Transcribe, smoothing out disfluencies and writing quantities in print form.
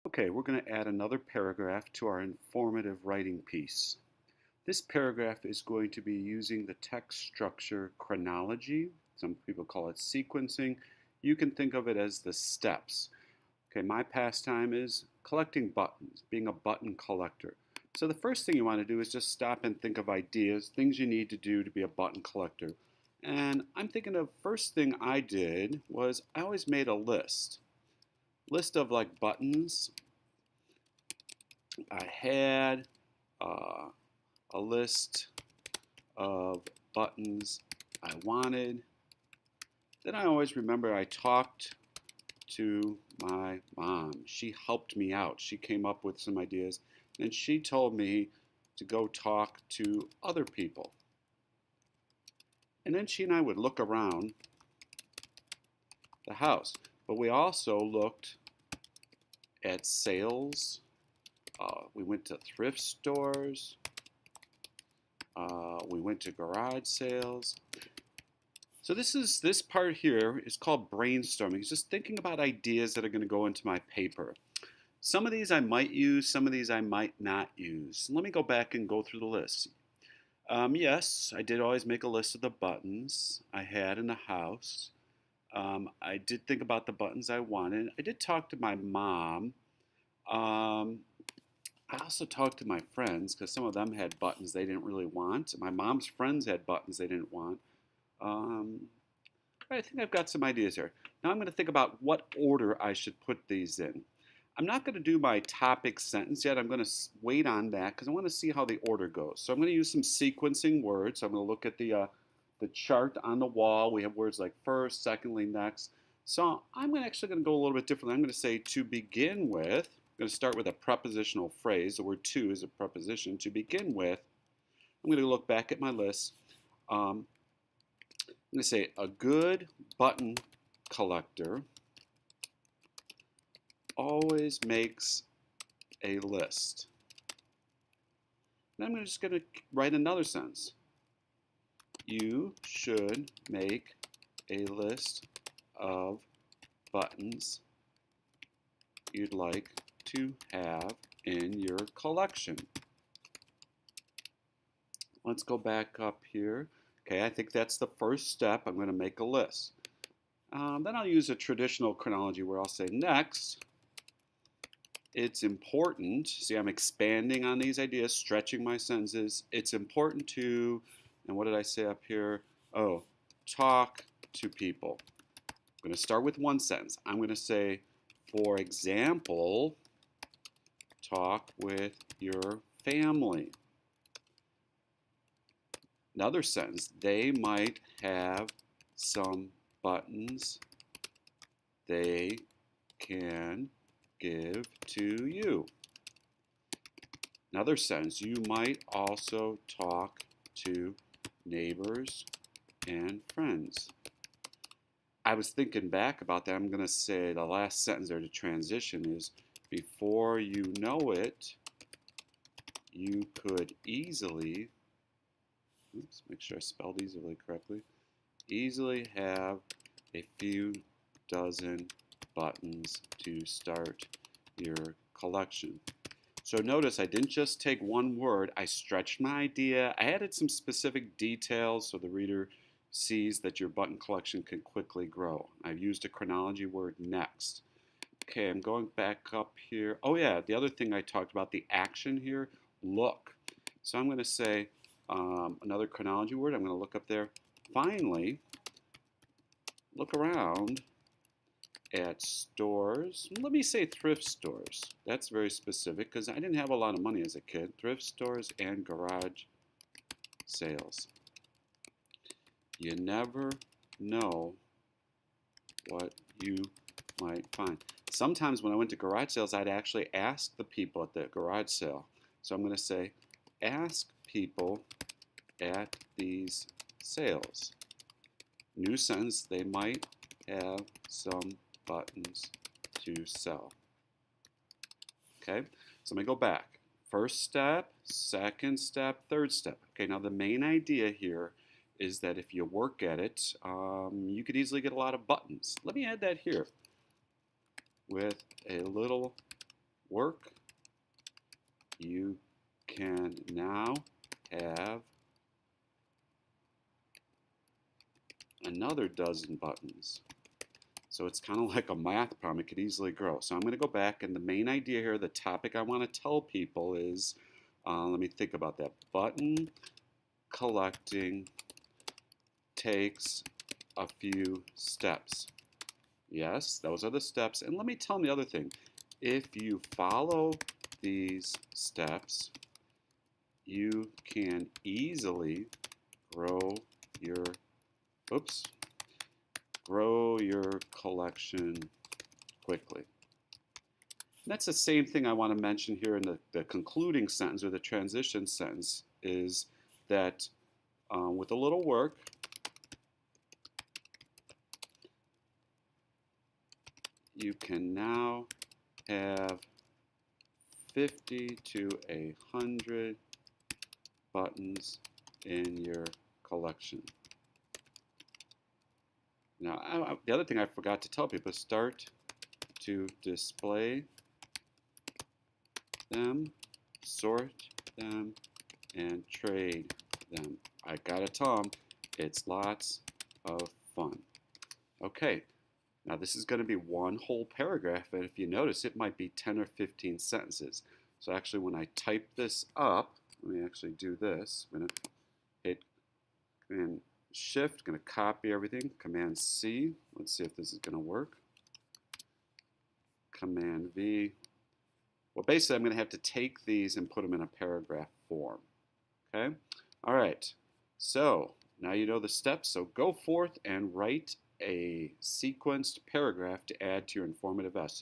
Okay, we're going to add another paragraph to our informative writing piece. This paragraph is going to be using the text structure chronology. Some people call it sequencing. You can think of it as the steps. Okay, my pastime is collecting buttons, being a button collector. So the first thing you want to do is just stop and think of ideas, things you need to do to be a button collector. And I'm thinking of first thing I did was I always made a list of like buttons I had, uh, a list of buttons I wanted. Then I always remember I talked to my mom. She helped me out. She came up with some ideas and she told me to go talk to other people. And then she and I would look around the house. But we also looked at sales. We went to thrift stores. We went to garage sales. So this part here is called brainstorming. It's just thinking about ideas that are going to go into my paper. Some of these I might use, some of these I might not use. Let me go back and go through the list. Yes, I did always make a list of the buttons I had in the house. I did think about the buttons I wanted. I did talk to my mom. I also talked to my friends because some of them had buttons they didn't really want. My mom's friends had buttons they didn't want. Um, I think I've got some ideas here. Now I'm going to think about what order I should put these in. I'm not going to do my topic sentence yet. I'm going to wait on that because I want to see how the order goes. So I'm going to use some sequencing words. So I'm going to look at the chart on the wall. We have words like first, secondly, next. So I'm actually going to go a little bit differently. I'm going to say to begin with. I'm going to start with a prepositional phrase. The word to is a preposition. To begin with, I'm going to look back at my list. I'm going to say a good button collector always makes a list. And I'm just going to write another sentence. You should make a list of buttons you'd like to have in your collection. Let's go back up here. Okay, I think that's the first step. I'm going to make a list. Then I'll use a traditional chronology where I'll say next. It's important, see I'm expanding on these ideas, stretching my sentences. It's important to, and what did I say up here? Oh, talk to people. I'm going to start with one sentence. I'm going to say, for example, talk with your family. Another sentence, they might have some buttons they can give to you. Another sentence, you might also talk to neighbors and friends. I was thinking back about that. I'm going to say the last sentence there to transition is, before you know it, you could easily, make sure I spelled easily correctly, easily have a few dozen buttons to start your collection. So notice I didn't just take one word, I stretched my idea, I added some specific details so the reader sees that your button collection can quickly grow. I've used a chronology word next. Okay, I'm going back up here. Oh yeah, the other thing I talked about, the action here, look. So I'm going to say another chronology word. I'm going to look up there. Finally, look around at stores. Let me say thrift stores. That's very specific because I didn't have a lot of money as a kid. Thrift stores and garage sales. You never know what you might find. Sometimes when I went to garage sales, I'd actually ask the people at the garage sale. So I'm going to say, ask people at these sales. New sentence, they might have some buttons to sell. Okay, so let me go back. First step, second step, third step. Okay, now the main idea here is that if you work at it, you could easily get a lot of buttons. Let me add that here with a little another dozen buttons. So it's kind of like a math problem. It could easily grow. So I'm going to go back, and the main idea here, the topic I want to tell people is, let me think about that. Button collecting takes a few steps. Yes, those are the steps. And let me tell them the other thing. If you follow these steps, you can easily grow your, grow your collection quickly. And that's the same thing I want to mention here in the concluding sentence or the transition sentence is that with a little work, you can now have 50 to 100 buttons in your collection. Now, the other thing I forgot to tell people is start to display them, sort them, and trade them. I gotta tell them, it's lots of fun. Okay, now this is going to be one whole paragraph, and if you notice, it might be 10 or 15 sentences. So actually, when I type this up, let me actually do this. I'm going to hit Command Shift, going to copy everything, Command C. Let's see if this is going to work. Command V. Well, basically, I'm going to have to take these and put them in a paragraph form. Okay? All right. So now you know the steps. So go forth and write a sequenced paragraph to add to your informative essay.